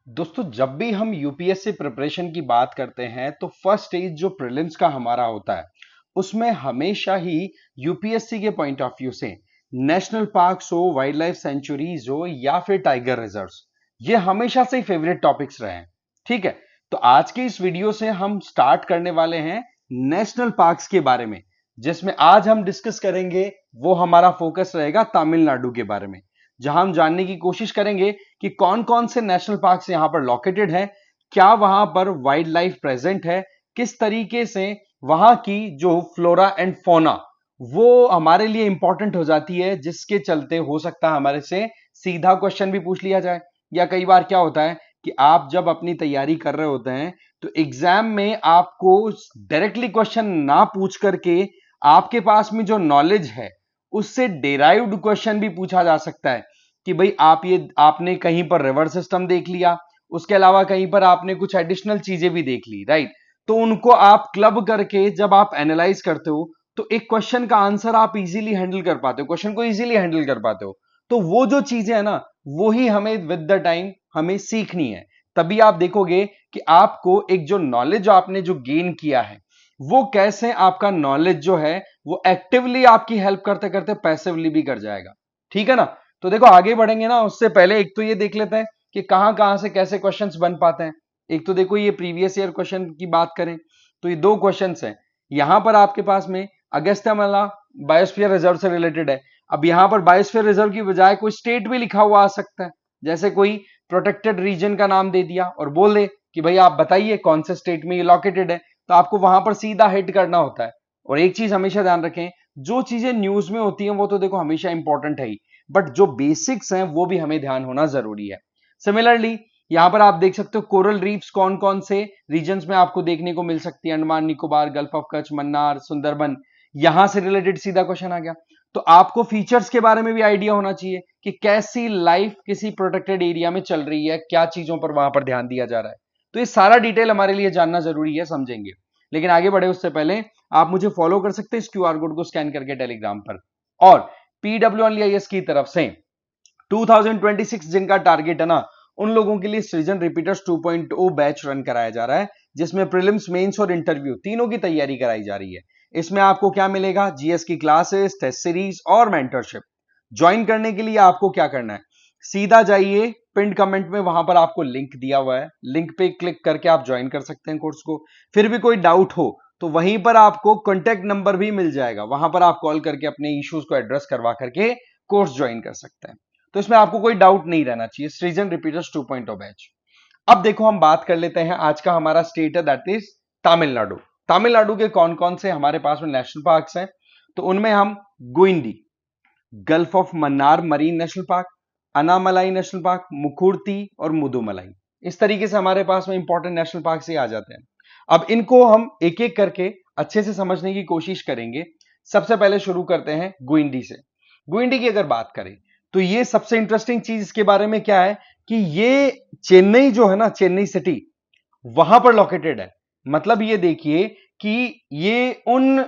दोस्तों, जब भी हम यूपीएससी प्रिपरेशन की बात करते हैं तो फर्स्ट स्टेज जो प्रीलिम्स का हमारा होता है उसमें हमेशा ही यूपीएससी के पॉइंट ऑफ व्यू से नेशनल पार्क्स हो, वाइल्ड लाइफ सेंचुरीज हो या फिर टाइगर रिजर्व्स, ये हमेशा से फेवरेट टॉपिक्स रहे हैं। ठीक है, तो आज के इस वीडियो से हम स्टार्ट करने वाले हैं नेशनल पार्क्स के बारे में, जिसमें आज हम डिस्कस करेंगे। वो हमारा फोकस रहेगा तमिलनाडु के बारे में, जहां हम जानने की कोशिश करेंगे कि कौन कौन से नेशनल पार्क्स यहां पर लोकेटेड है, क्या वहां पर वाइल्ड लाइफ प्रेजेंट है, किस तरीके से वहां की जो फ्लोरा एंड फोना वो हमारे लिए इंपॉर्टेंट हो जाती है, जिसके चलते हो सकता है हमारे से सीधा क्वेश्चन भी पूछ लिया जाए। या कई बार क्या होता है कि आप जब अपनी तैयारी कर रहे होते हैं तो एग्जाम में आपको डायरेक्टली क्वेश्चन ना पूछ करके आपके पास में जो नॉलेज है उससे डेराइव्ड क्वेश्चन भी पूछा जा सकता है कि भाई आपने कहीं पर रिवर सिस्टम देख लिया, उसके अलावा कहीं पर आपने कुछ एडिशनल चीजें भी देख ली, राइट। तो उनको आप क्लब करके जब आप एनालाइज करते हो तो एक क्वेश्चन का आंसर आप इजीली हैंडल कर पाते हो, क्वेश्चन को इजीली हैंडल कर पाते हो। तो वो जो चीजें है ना, वो ही हमें विद द टाइम हमें सीखनी है। तभी आप देखोगे कि आपको एक जो नॉलेज आपने जो गेन किया है वो कैसे आपका नॉलेज जो है वो एक्टिवली आपकी हेल्प करते करते पैसिवली भी कर जाएगा। ठीक है ना। तो देखो, आगे बढ़ेंगे ना उससे पहले एक तो ये देख लेते हैं कि कहां कहां से कैसे क्वेश्चंस बन पाते हैं। एक तो देखो, ये प्रीवियस ईयर क्वेश्चन की बात करें तो ये दो क्वेश्चंस हैं। यहां पर आपके पास में अगस्त्यमाला बायोस्फीयर रिजर्व से रिलेटेड है। अब यहां पर बायोस्फीयर रिजर्व की बजाय कोई स्टेट भी लिखा हुआ आ सकता है, जैसे कोई प्रोटेक्टेड रीजन का नाम दे दिया और बोल दे कि भाई आप बताइए कौन से स्टेट में ये लोकेटेड है, तो आपको वहां पर सीधा हिट करना होता है। और एक चीज हमेशा ध्यान रखें, जो चीजें न्यूज में होती हैं वो तो देखो हमेशा इंपॉर्टेंट है ही, बट जो बेसिक्स हैं वो भी हमें ध्यान होना जरूरी है। सिमिलरली यहां पर आप देख सकते हो कोरल रीफ्स कौन कौन से रीजन्स में आपको देखने को मिल सकती है, अंडमान निकोबार, गल्फ ऑफ कच्छ, मन्नार, सुंदरबन। यहां से रिलेटेड सीधा क्वेश्चन आ गया। तो आपको फीचर्स के बारे में भी आइडिया होना चाहिए कि कैसी लाइफ किसी प्रोटेक्टेड एरिया में चल रही है, क्या चीजों पर वहां पर ध्यान दिया जा रहा है। तो ये सारा डिटेल हमारे लिए जानना जरूरी है, समझेंगे। लेकिन आगे बढ़े उससे पहले आप मुझे फॉलो कर सकते हैं इस क्यूआर कोड को स्कैन करके टेलीग्राम पर। और पीडब्ल्यूएनलीआईएस की तरफ से 2026 जिनका टारगेट है ना, उन लोगों के लिए सृजन रिपीटर्स 2.0 बैच रन कराया जा रहा है, जिसमें प्रीलिम्स, मेंस और इंटरव्यू तीनों की तैयारी कराई जा रही है। इसमें आपको क्या मिलेगा? जीएस की क्लासेस, टेस्ट सीरीज और मेंटरशिप। ज्वाइन करने के लिए आपको क्या करना है? सीधा जाइए पिंड कमेंट में, वहां पर आपको लिंक दिया हुआ है, लिंक पे क्लिक करके आप ज्वाइन कर सकते हैं कोर्स को। फिर भी कोई डाउट हो तो वहीं पर आपको कॉन्टेक्ट नंबर भी मिल जाएगा, वहां पर आप कॉल करके अपने इश्यूज को एड्रेस करवा करके कोर्स ज्वाइन कर सकते हैं। तो इसमें आपको कोई डाउट नहीं रहना चाहिए। सृजन रिपीटर्स 2.0 बैच। अब देखो, हम बात कर लेते हैं, आज का हमारा स्टेट है दैट इज तमिलनाडु। तमिलनाडु के कौन कौन से हमारे पास में नेशनल पार्क्स हैं? तो उनमें हम Guindy, gulf of Mannar marine national park, Anamalai national park, Mukurthi और मुदुमलाई, इस तरीके से हमारे पास में इंपॉर्टेंट नेशनल पार्क से आ जाते हैं। अब इनको हम एक एक करके अच्छे से समझने की कोशिश करेंगे। सबसे पहले शुरू करते हैं गुइंडी से। गुइंडी की अगर बात करें तो ये सबसे इंटरेस्टिंग चीज इसके बारे में क्या है कि ये चेन्नई जो है ना, चेन्नई सिटी, वहां पर लोकेटेड है। मतलब ये देखिए कि ये उन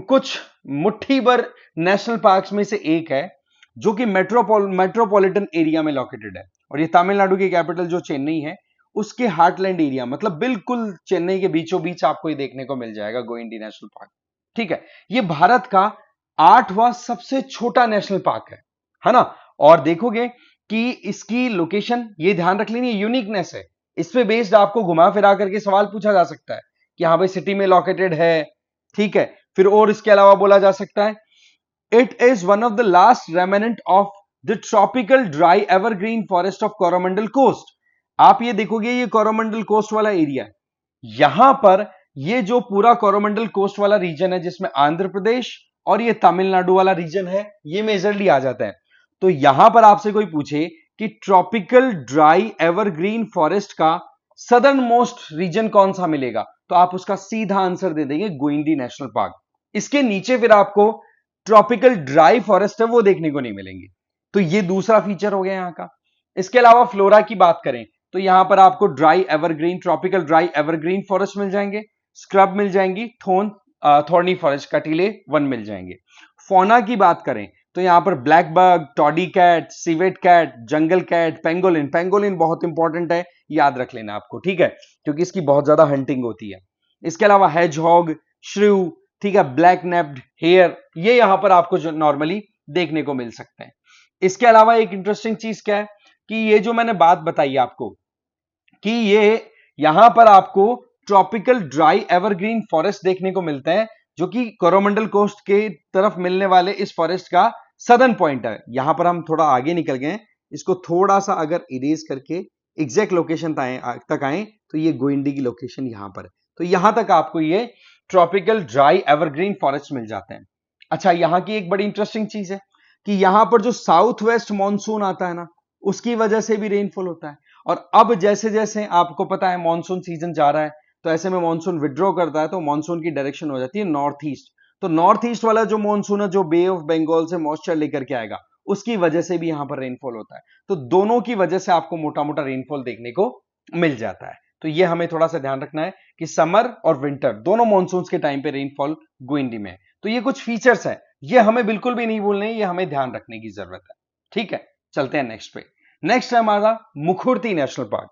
कुछ मुट्ठी भर नेशनल पार्क्स में से एक है जो कि मेट्रोपॉलिटन एरिया में लोकेटेड है। और ये तमिलनाडु की कैपिटल जो चेन्नई है उसके हार्टलैंड एरिया, मतलब बिल्कुल चेन्नई के बीचों बीच आपको ये देखने को मिल जाएगा गोइंडी नेशनल पार्क। ठीक है, ये भारत का 8वां सबसे छोटा नेशनल पार्क है ना। और देखोगे कि इसकी लोकेशन, ये ध्यान रख लेनी, यूनिकनेस है। इस पे बेस्ड आपको घुमा फिरा करके सवाल पूछा जा सकता है कि हाँ भाई सिटी में लोकेटेड है। ठीक है, फिर और इसके अलावा बोला जा सकता है it is one of the last remnant of the tropical dry evergreen forest of Coromandel coast. आप ये देखोगे, ये कोरोमंडल कोस्ट वाला एरिया है। यहां पर ये जो पूरा कोरोमंडल कोस्ट वाला रीजन है, जिसमें आंध्र प्रदेश और ये तमिलनाडु वाला रीजन है, ये मेजरली आ जाता है। तो यहां पर आपसे कोई पूछे कि ट्रॉपिकल ड्राई एवरग्रीन फॉरेस्ट का सदर्न मोस्ट रीजन कौन सा मिलेगा, तो आप उसका सीधा आंसर दे देंगे गोइंडी नेशनल पार्क। इसके नीचे फिर आपको ट्रॉपिकल ड्राई फॉरेस्ट है वो देखने को नहीं मिलेंगे। तो ये दूसरा फीचर हो गया यहां का। इसके अलावा फ्लोरा की बात करें तो यहां पर आपको dry evergreen, tropical dry evergreen forest मिल जाएंगे, स्क्रब मिल जाएंगी, थॉर्नी फॉरेस्ट, कटीले वन मिल जाएंगे। फौना की बात करें तो यहां पर black buck, toddy cat, civet cat, jungle cat, pangolin, pangolin बहुत इंपॉर्टेंट है, याद रख लेना आपको, ठीक है, क्योंकि इसकी बहुत ज्यादा हंटिंग होती है। इसके अलावा हेजहॉग, श्रू, ठीक है, ब्लैक नेप्ड हेयर, ये यहां पर आपको जो नॉर्मली देखने को मिल सकते हैं। इसके अलावा एक इंटरेस्टिंग चीज क्या है कि ये जो मैंने बात बताई आपको कि ये यहां पर आपको ट्रॉपिकल ड्राई एवरग्रीन फॉरेस्ट देखने को मिलते हैं, जो कि कोरोमंडल कोस्ट के तरफ मिलने वाले इस फॉरेस्ट का सदर्न पॉइंट है। यहां पर हम थोड़ा आगे निकल गए, इसको थोड़ा सा अगर इरेज करके एग्जैक्ट लोकेशन तक आए तो ये गोइंडी की लोकेशन यहां पर है। तो यहां तक आपको ये ट्रॉपिकल ड्राई एवरग्रीन फॉरेस्ट मिल जाते हैं। अच्छा, यहां की एक बड़ी इंटरेस्टिंग चीज है कि यहां पर जो साउथ वेस्ट मानसून आता है ना, उसकी वजह से भी रेनफॉल होता है। और अब जैसे जैसे आपको पता है मानसून सीजन जा रहा है, तो ऐसे में मानसून विड्रॉ करता है, तो मानसून की डायरेक्शन हो जाती है नॉर्थ ईस्ट। तो नॉर्थ ईस्ट वाला जो मानसून है, जो बे ऑफ बंगाल से मॉइस्चर लेकर के आएगा, उसकी वजह से भी यहां पर रेनफॉल होता है। तो दोनों की वजह से आपको मोटा मोटा रेनफॉल देखने को मिल जाता है। तो ये हमें थोड़ा सा ध्यान रखना है कि समर और विंटर दोनों मानसून के टाइम पे रेनफॉल गोइंडी में है। तो ये कुछ फीचर्स है, ये हमें बिल्कुल भी नहीं भूलने, ये हमें ध्यान रखने की जरूरत है। ठीक है, चलते हैं नेक्स्ट पे। नेक्स्ट है हमारा मुखुर्ती नेशनल पार्क।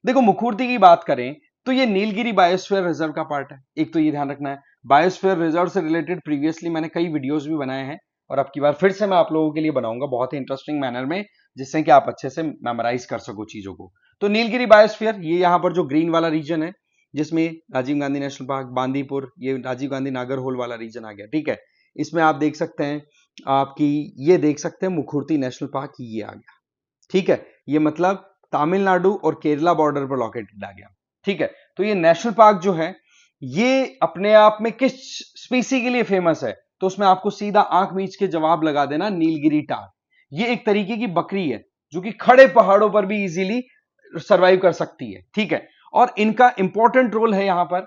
देखो, मुखुर्ती की बात करें तो ये नीलगिरी बायोस्फीयर रिजर्व का पार्ट है। एक तो ये ध्यान रखना है, बायोस्फीयर रिजर्व से रिलेटेड प्रीवियसली मैंने कई वीडियोस भी बनाए हैं, और अब की बार फिर से मैं आप लोगों के लिए बनाऊंगा बहुत ही इंटरेस्टिंग मैनर में, जिससे कि आप अच्छे से मेमोराइज कर सको चीजों को। तो नीलगिरी बायोस्फीयर, ये यहाँ पर जो ग्रीन वाला रीजन है, जिसमें राजीव गांधी नेशनल पार्क, बांदीपुर, ये राजीव गांधी नागरहोल वाला रीजन आ गया, ठीक है। इसमें आप देख सकते हैं, आपकी ये देख सकते हैं मुखुर्ती नेशनल पार्क, ये आ गया, ठीक है। ये मतलब तमिलनाडु और केरला बॉर्डर पर लोकेटेड आ गया, ठीक है। तो ये नेशनल पार्क जो है, ये अपने आप में किस स्पीसी के लिए फेमस है, तो उसमें आपको सीधा आंख मीच के जवाब लगा देना, नीलगिरी टार। ये एक तरीके की बकरी है जो कि खड़े पहाड़ों पर भी इजीली सरवाइव कर सकती है, ठीक है। और इनका इंपॉर्टेंट रोल है यहां पर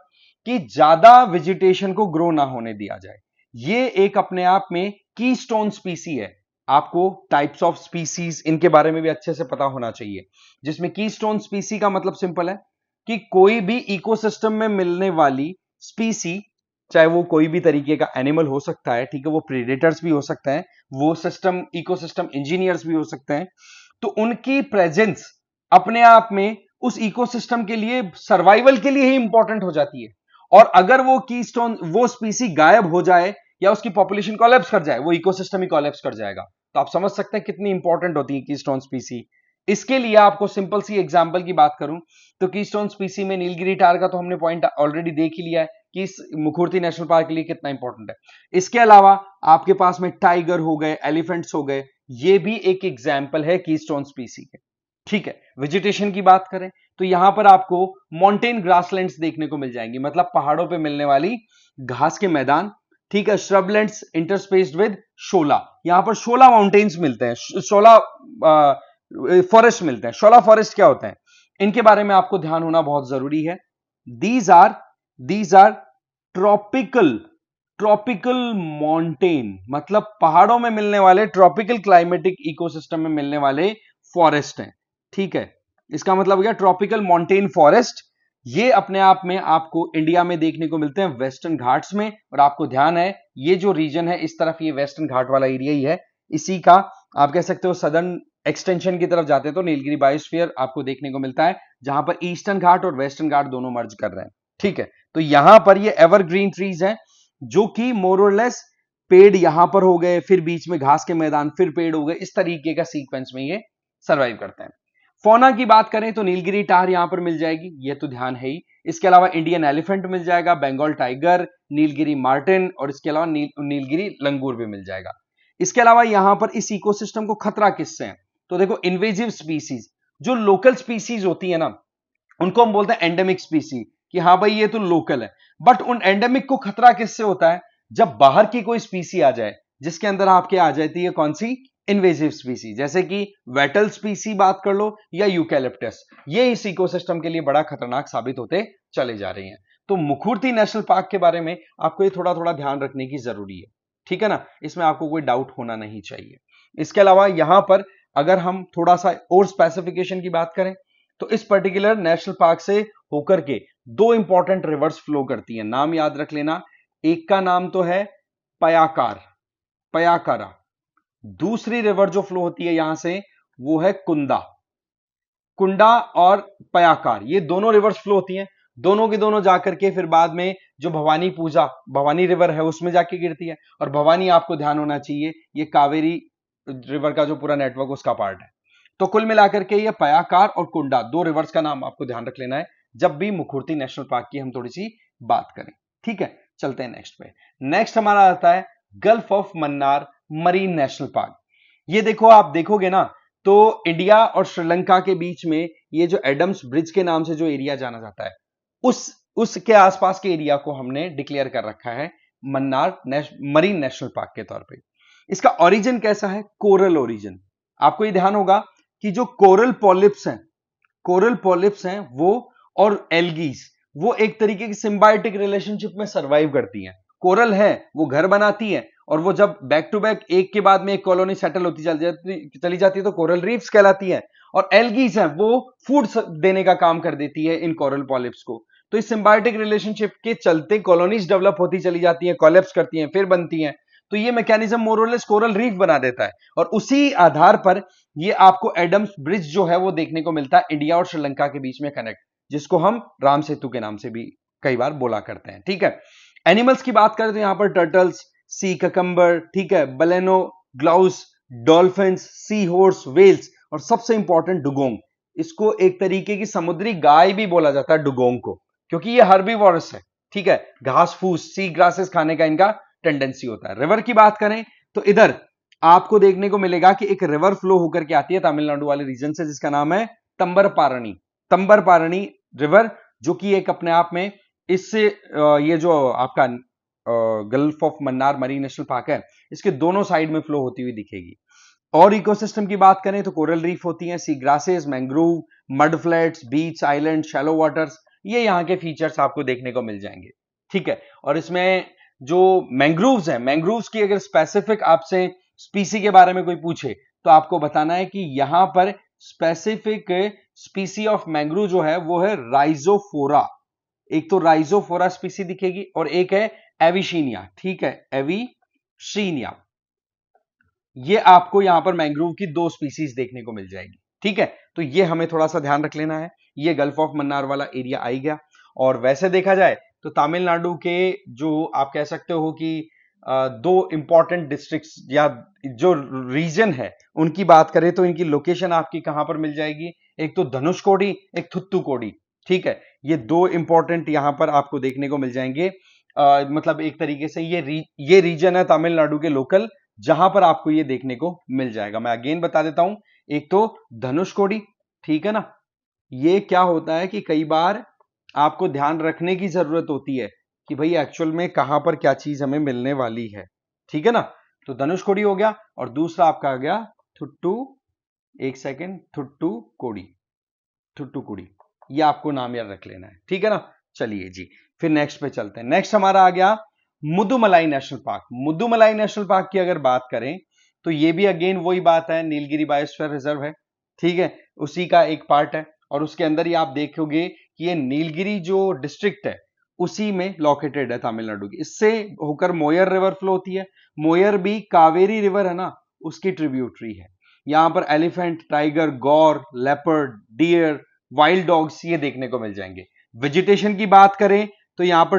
कि ज्यादा वेजिटेशन को ग्रो ना होने दिया जाए। ये एक अपने आप में कीस्टोन स्पीसी है। आपको टाइप्स ऑफ स्पीसीज इनके बारे में भी अच्छे से पता होना चाहिए, जिसमें कीस्टोन स्पीसी का मतलब सिंपल है कि कोई भी इकोसिस्टम में मिलने वाली स्पीसी, चाहे वो कोई भी तरीके का एनिमल हो सकता है, ठीक है, वो प्रेडेटर्स भी हो सकते हैं, वो इकोसिस्टम इंजीनियर्स भी हो सकते हैं, तो उनकी प्रेजेंस अपने आप में उस इकोसिस्टम के लिए, सर्वाइवल के लिए ही इंपॉर्टेंट हो जाती है। और अगर वो स्पीसी गायब हो जाए या उसकी पॉपुलेशन कोलैप्स कर जाए, वो इकोसिस्टम ही कोलैप्स कर जाएगा। तो आप समझ सकते हैं कितनी इंपॉर्टेंट होती है कीस्टोन स्पीसी। इसके लिए आपको सिंपल सी एग्जांपल की बात करूं तो कीस्टोन स्पीसी में नीलगिरी टार का तो हमने पॉइंट ऑलरेडी देख ही लिया है कि इस मुखुर्ती नेशनल पार्क के लिए कितना इंपॉर्टेंट है। इसके अलावा आपके पास में टाइगर हो गए, एलिफेंट्स हो गए, ये भी एक एग्जाम्पल है कीस्टोन स्पीसी के, ठीक है। वेजिटेशन की बात करें तो यहां पर आपको माउंटेन ग्रासलैंड्स देखने को मिल जाएंगी, मतलब पहाड़ों पे मिलने वाली घास के मैदान, ठीक है। श्रबलैंड्स इंटरस्पेस्ड विद शोला, यहां पर शोला माउंटेन्स मिलते हैं, शोला फॉरेस्ट मिलते हैं। शोला फॉरेस्ट क्या होते हैं, इनके बारे में आपको ध्यान होना बहुत जरूरी है। दीज आर ट्रॉपिकल माउंटेन, मतलब पहाड़ों में मिलने वाले, ट्रॉपिकल क्लाइमेटिक इकोसिस्टम में मिलने वाले फॉरेस्ट हैं, ठीक है। इसका मतलब क्या, ट्रॉपिकल माउंटेन फॉरेस्ट, ये अपने आप में आपको इंडिया में देखने को मिलते हैं वेस्टर्न घाट्स में। और आपको ध्यान है, ये जो रीजन है इस तरफ, ये वेस्टर्न घाट वाला एरिया ही है, इसी का आप कह सकते हो सदर्न एक्सटेंशन की तरफ जाते हैं तो नीलगिरी बायोस्फीयर आपको देखने को मिलता है, जहां पर ईस्टर्न घाट और वेस्टर्न घाट दोनों मर्ज कर रहे हैं, ठीक है। तो यहां पर ये एवरग्रीन ट्रीज हैं, जो कि मोर और लेस पेड़ यहां पर हो गए, फिर बीच में घास के मैदान, फिर पेड़ हो गए, इस तरीके का सीक्वेंस में ये सर्वाइव करते हैं। फौना की बात करें तो नीलगिरी टार यहां पर मिल जाएगी, ये तो ध्यान है ही। इसके अलावा इंडियन एलिफेंट मिल जाएगा, बंगाल टाइगर, नीलगिरी मार्टिन, और इसके अलावा नीलगिरी लंगूर भी मिल जाएगा। इसके अलावा यहां पर इस इकोसिस्टम को खतरा किससे है, तो देखो इन्वेजिव स्पीसीज, जो लोकल स्पीसीज होती है ना, उनको हम बोलते हैं एंडेमिक स्पीसी, कि हाँ भाई ये तो लोकल है। बट उन एंडेमिक को खतरा किससे होता है, जब बाहर की कोई स्पीसी आ जाए जिसके अंदर आपके आ जाती है कौन सी, इन्वेजिव स्पीसी, जैसे कि वेटल स्पीसी बात कर लो या यूकैलिप्टस, ये इस इकोसिस्टम के लिए बड़ा खतरनाक साबित होते चले जा रही हैं। तो मुखुर्ती नेशनल पार्क के बारे में आपको ये थोड़ा थोड़ा ध्यान रखने की जरूरी है, ठीक है ना, इसमें आपको कोई डाउट होना नहीं चाहिए। इसके अलावा यहां पर अगर हम थोड़ा सा और स्पेसिफिकेशन की बात करें तो इस पर्टिकुलर नेशनल पार्क से होकर के दो इंपॉर्टेंट रिवर्स फ्लो करती हैं, नाम याद रख लेना। एक का नाम तो है पयाकार, पयाकारा, दूसरी रिवर जो फ्लो होती है यहां से वो है कुंदा। कुंडा और पयाकार, ये दोनों रिवर्स फ्लो होती हैं। दोनों की दोनों जाकर के फिर बाद में जो भवानी पूजा, भवानी रिवर है उसमें जाके गिरती है। और भवानी आपको ध्यान होना चाहिए ये कावेरी रिवर का जो पूरा नेटवर्क उसका पार्ट है। तो कुल मिलाकर के ये पयाकार और कुंडा दो रिवर्स का नाम आपको ध्यान रख लेना है जब भी मुखुर्ती नेशनल पार्क की हम थोड़ी सी बात करें। ठीक है, चलते हैं नेक्स्ट पे। नेक्स्ट हमारा आता है gulf of Mannar marine national park. ये देखो, आप देखोगे ना तो इंडिया और श्रीलंका के बीच में ये जो एडम्स ब्रिज के नाम से जो एरिया जाना जाता है उस उसके आसपास के एरिया को हमने डिक्लेयर कर रखा है मन्नार मरीन नेशनल पार्क के तौर पे। इसका ओरिजिन कैसा है? Coral origin. आपको ये ध्यान होगा कि जो कोरल पॉलिप्स हैं वो और एल्गीज वो एक तरीके की सिम्बायोटिक रिलेशनशिप में सर्वाइव करती हैं। कोरल है वो घर बनाती है और वो जब बैक टू बैक एक के बाद में एक कॉलोनी सेटल होती चली जाती है तो कोरल रीफ्स कहलाती है। और एल्गीज हैं वो फूड देने का काम कर देती है इन कोरल पॉलिप्स को। तो इस सिम्बायोटिक रिलेशनशिप के चलते कॉलोनीज डेवलप होती चली जाती हैं, कोलैप्स करती हैं, फिर बनती हैं। तो ये मैकेनिज्म मोरलेस कोरल रीफ बना देता है और उसी आधार पर ये आपको एडम्स ब्रिज जो है वो देखने को मिलता है इंडिया और श्रीलंका के बीच में कनेक्ट, जिसको हम राम सेतु के नाम से भी कई बार बोला करते हैं। ठीक है, एनिमल्स की बात करें तो यहां पर टर्टल्स, सी ककम्बर, ठीक है, Baleno, ग्लाउस, dolphin, sea horse, Wales और सबसे इंपॉर्टेंट डुगोंग। इसको एक तरीके की समुद्री गाय भी बोला जाता है डुगोंग को, क्योंकि ये हर्बीवोरस है। ठीक है, घास फूस सी ग्रासेस खाने का इनका टेंडेंसी होता है। रिवर की बात करें तो इधर आपको देखने को मिलेगा कि एक रिवर फ्लो होकर के आती है तमिलनाडु वाले रीजन से जिसका नाम है तंबरपारणी रिवर, जो कि एक अपने आप में इससे ये जो आपका gulf of Mannar marine national park है इसके दोनों साइड में फ्लो होती हुई दिखेगी। और इकोसिस्टम की बात करें तो कोरल रीफ होती हैं, सी ग्रासेस, मैंग्रोव, मड फ्लैट्स, बीच, आइलैंड, शैलो वाटर्स, ये यहाँ के फीचर्स आपको देखने को मिल जाएंगे। ठीक है, और इसमें जो मैंग्रोव्स हैं, मैंग्रोव्स की अगर स्पेसिफिक आपसे स्पीसी के बारे में कोई पूछे तो आपको बताना है कि यहां पर स्पेसिफिक स्पीसी ऑफ मैंग्रोव जो है वो है राइजोफोरा। एक तो राइजोफोरा स्पीसी दिखेगी और एक है एविशीनिया। ठीक है, एविशीनिया, ये आपको यहां पर मैंग्रोव की दो स्पीसीज देखने को मिल जाएगी। ठीक है, तो ये हमें थोड़ा सा ध्यान रख लेना है। ये गल्फ ऑफ मन्नार वाला एरिया आ गया। और वैसे देखा जाए तो तमिलनाडु के जो आप कह सकते हो कि दो इंपॉर्टेंट डिस्ट्रिक्ट्स या जो रीजन है उनकी बात करें तो इनकी लोकेशन आपकी कहां पर मिल जाएगी? एक तो धनुषकोडी, एक थुत्तुकोडी। ठीक है, ये दो इंपॉर्टेंट यहां पर आपको देखने को मिल जाएंगे। मतलब एक तरीके से ये रीजन है तमिलनाडु के लोकल जहां पर आपको ये देखने को मिल जाएगा। मैं अगेन बता देता हूं, एक तो धनुषकोडी, ठीक है ना, ये क्या होता है कि कई बार आपको ध्यान रखने की जरूरत होती है कि भाई एक्चुअल में कहां पर क्या चीज हमें मिलने वाली है। ठीक है ना, तो धनुषकोडी हो गया और दूसरा आपका आ गया थुट्टू, एक सेकेंड, थुट्टुकुडी, ये आपको नाम याद रख लेना है। ठीक है ना, चलिए जी फिर नेक्स्ट पे चलते हैं। नेक्स्ट हमारा आ गया Mudumalai national park. Mudumalai national park की अगर बात करें तो ये भी अगेन वही बात है, नीलगिरी बायोस्फीयर रिजर्व है। ठीक है, उसी का एक पार्ट है और उसके अंदर ही आप देखोगे कि ये नीलगिरी जो डिस्ट्रिक्ट है उसी में लोकेटेड है तमिलनाडु की। इससे होकर मोयर रिवर फ्लो होती है। मोयर भी कावेरी रिवर है ना, उसकी ट्रिब्यूटरी है। यहां पर एलिफेंट, टाइगर, गौर, लेपर्ड, डियर, वाइल्ड डॉग्स ये देखने को मिल जाएंगे। वेजिटेशन की बात करें तो यहां पर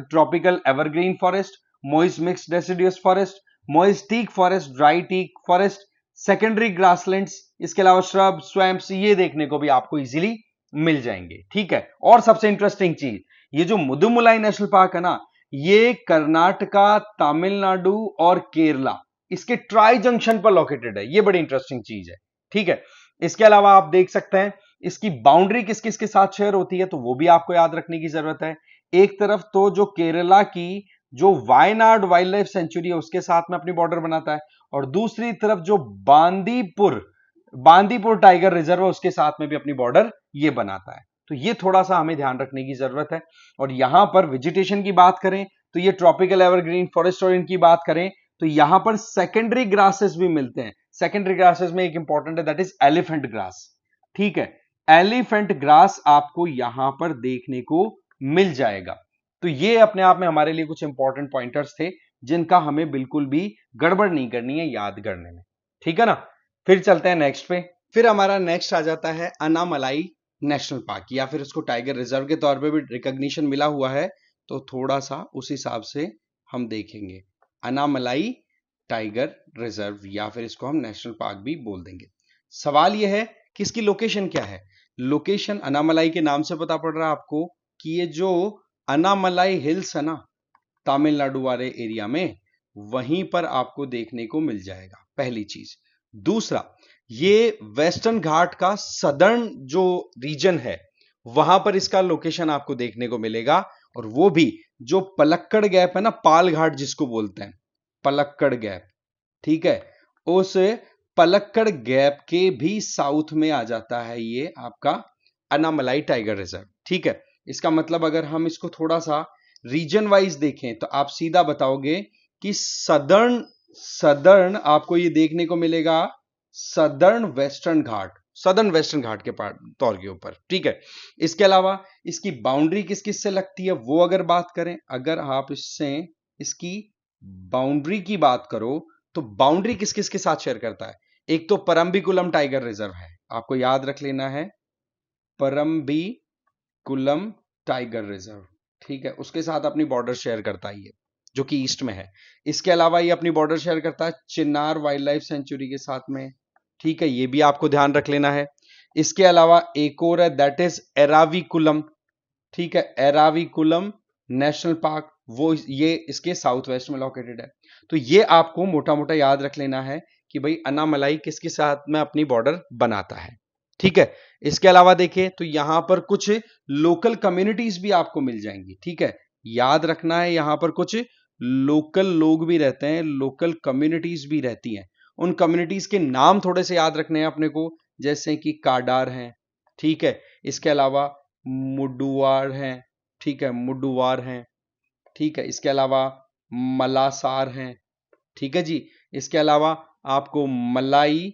tropical evergreen forest, moist mixed deciduous forest, moist teak forest, dry teak forest, secondary grasslands, इसके अलावा श्रब, स्वैम्प्स ये देखने को भी आपको इजीली मिल जाएंगे। ठीक है, और सबसे इंटरेस्टिंग चीज, ये जो मुदुमलाई नेशनल पार्क है ना, ये कर्नाटका, तमिलनाडु और केरला इसके ट्राई जंक्शन पर लोकेटेड है। ये बड़ी इंटरेस्टिंग चीज है। ठीक है, इसके अलावा आप देख सकते हैं इसकी बाउंड्री किस किस के साथ शेयर होती है तो वो भी आपको याद रखने की जरूरत है। एक तरफ तो जो केरला की जो वायनाड वाइल्ड लाइफ सेंचुरी है उसके साथ में अपनी बॉर्डर बनाता है और दूसरी तरफ जो बांदीपुर टाइगर रिजर्व है उसके साथ में भी अपनी बॉर्डर ये बनाता है। तो ये थोड़ा सा हमें ध्यान रखने की जरूरत है। और यहां पर वेजिटेशन की बात करें तो ये ट्रॉपिकल एवरग्रीन फॉरेस्ट और इनकी बात करें तो यहां पर सेकेंडरी ग्रासेस भी मिलते हैं। सेकेंडरी ग्रासेस में एक इंपॉर्टेंट है दैट इज एलिफेंट ग्रास। ठीक है, एलिफेंट ग्रास आपको यहां पर देखने को मिल जाएगा। तो ये अपने आप में हमारे लिए कुछ इंपॉर्टेंट पॉइंटर्स थे जिनका हमें बिल्कुल भी गड़बड़ नहीं करनी है याद करने में, ठीक है ना। फिर चलते हैं नेक्स्ट पे। फिर हमारा नेक्स्ट आ जाता है अनामलाई नेशनल पार्क, या फिर उसको टाइगर रिजर्व के तौर पे भी रिकॉग्निशन मिला हुआ है, तो थोड़ा सा उस हिसाब से हम देखेंगे। अनामलाई टाइगर रिजर्व, या फिर इसको हम नेशनल पार्क भी बोल देंगे। सवाल यह है कि इसकी लोकेशन क्या है। लोकेशन अनामलाई के नाम से पता पड़ रहा है आपको कि ये जो अनामलाई हिल्स है ना, तमिलनाडु वाले एरिया में, वहीं पर आपको देखने को मिल जाएगा, पहली चीज। दूसरा, ये वेस्टर्न घाट का सदर्न जो रीजन है, वहां पर इसका लोकेशन आपको देखने को मिलेगा, और वो भी जो पलक्कड़ गैप है ना, पाल घाट जिसको बोलते हैं, पलक्कड़ गैप, ठीक है, उस पलक्कड़ गैप के भी साउथ में आ जाता है ये आपका अनामलाई टाइगर रिजर्व, ठीक है। इसका मतलब अगर हम इसको थोड़ा सा रीजन वाइज देखें तो आप सीधा बताओगे कि सदर्न सदर्न आपको ये देखने को मिलेगा सदर्न वेस्टर्न घाट, सदर्न वेस्टर्न घाट के तौर के ऊपर, ठीक है। इसके अलावा इसकी बाउंड्री किस किस से लगती है वो अगर बात करें, अगर आप इससे इसकी बाउंड्री की बात करो तो बाउंड्री किस किस के साथ शेयर करता है। एक तो परम्बिकुलम टाइगर रिजर्व है, आपको याद रख लेना है, परम्बिकुलम टाइगर रिजर्व, ठीक है, उसके साथ अपनी बॉर्डर शेयर करता है ये, जो कि ईस्ट में है। इसके अलावा ये अपनी बॉर्डर शेयर करता है चिन्नार वाइल्ड लाइफ सेंचुरी के साथ में, ठीक है, ये भी आपको ध्यान रख लेना है। इसके अलावा एक और है, दैट इज एराविकुलम, ठीक है, एराविकुलम नेशनल पार्क, वो ये इसके साउथ वेस्ट में लोकेटेड है। तो ये आपको मोटा मोटा याद रख लेना है कि भाई अनामलाई किसके साथ में अपनी बॉर्डर बनाता है, ठीक है। इसके अलावा देखिए तो यहां पर कुछ लोकल कम्युनिटीज भी आपको मिल जाएंगी, ठीक है, याद रखना है, यहां पर कुछ लोकल लोग भी रहते हैं, लोकल कम्युनिटीज भी रहती हैं। उन कम्युनिटीज के नाम थोड़े से याद रखने हैं अपने को, जैसे कि काडार हैं, ठीक है, इसके अलावा मुडुवार हैं, ठीक है, मुडुवार हैं, ठीक है, इसके अलावा मलासार हैं, ठीक है जी। इसके अलावा आपको मलाई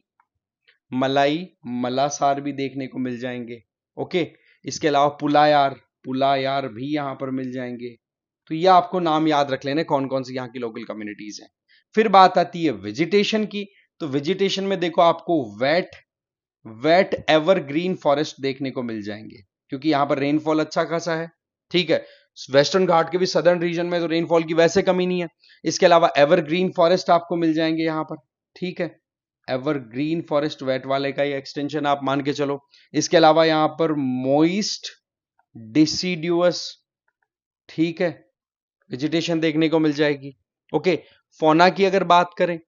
मलाई मलासार भी देखने को मिल जाएंगे, ओके। इसके अलावा पुलायार पुलायार भी यहां पर मिल जाएंगे। तो ये आपको नाम याद रख लेने कौन कौन सी यहाँ की लोकल कम्युनिटीज हैं। फिर बात आती है वेजिटेशन की, तो वेजिटेशन में देखो आपको वेट वेट एवरग्रीन फॉरेस्ट देखने को मिल जाएंगे, क्योंकि यहां पर रेनफॉल अच्छा खासा है, ठीक है। वेस्टर्न घाट के भी सदर्न रीजन में तो रेनफॉल की वैसे कमी नहीं है। इसके अलावा एवरग्रीन फॉरेस्ट आपको मिल जाएंगे यहां पर, ठीक है, एवरग्रीन फॉरेस्ट वेट वाले का ये एक्सटेंशन आप मान के चलो। इसके अलावा यहां पर मोइस्ट डिसीड्यूअस, ठीक है, वेजिटेशन देखने को मिल जाएगी, ओके। फोना की अगर बात करें,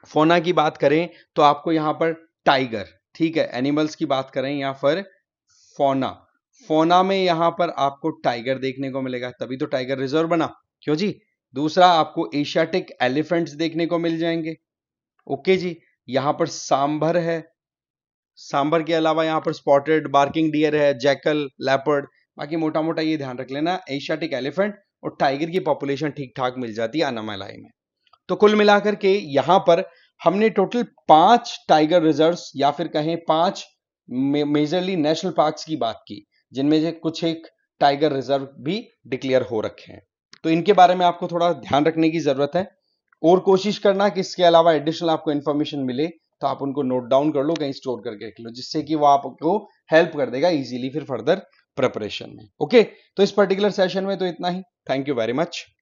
फोना की बात करें तो आपको यहां पर टाइगर, ठीक है, एनिमल्स की बात करें या फिर फोना, फोना में यहां पर आपको टाइगर देखने को मिलेगा, तभी तो टाइगर रिजर्व बना, क्यों जी। दूसरा, आपको एशियाटिक एलिफेंट्स देखने को मिल जाएंगे, ओके जी। यहां पर सांभर है, सांभर के अलावा यहां पर स्पॉटेड बार्किंग डियर है, जैकल, लेपर्ड, बाकी मोटा मोटा ये ध्यान रख लेना, एशियाटिक एलिफेंट और टाइगर की पॉपुलेशन ठीक ठाक मिल जाती है अनामलाई में। तो कुल मिलाकर के यहां पर हमने टोटल 5 टाइगर रिजर्व्स या फिर कहें 5 मेजरली नेशनल पार्क्स की बात की, जिनमें से कुछ एक टाइगर रिजर्व भी डिक्लेयर हो रखे हैं। तो इनके बारे में आपको थोड़ा ध्यान रखने की जरूरत है, और कोशिश करना कि इसके अलावा एडिशनल आपको इंफॉर्मेशन मिले तो आप उनको नोट डाउन कर लो, कहीं स्टोर करके रख लो, जिससे कि वो आपको हेल्प कर देगा इजीली फिर फर्दर प्रिपरेशन में, ओके। तो इस पर्टिकुलर सेशन में तो इतना ही। Thank you very much.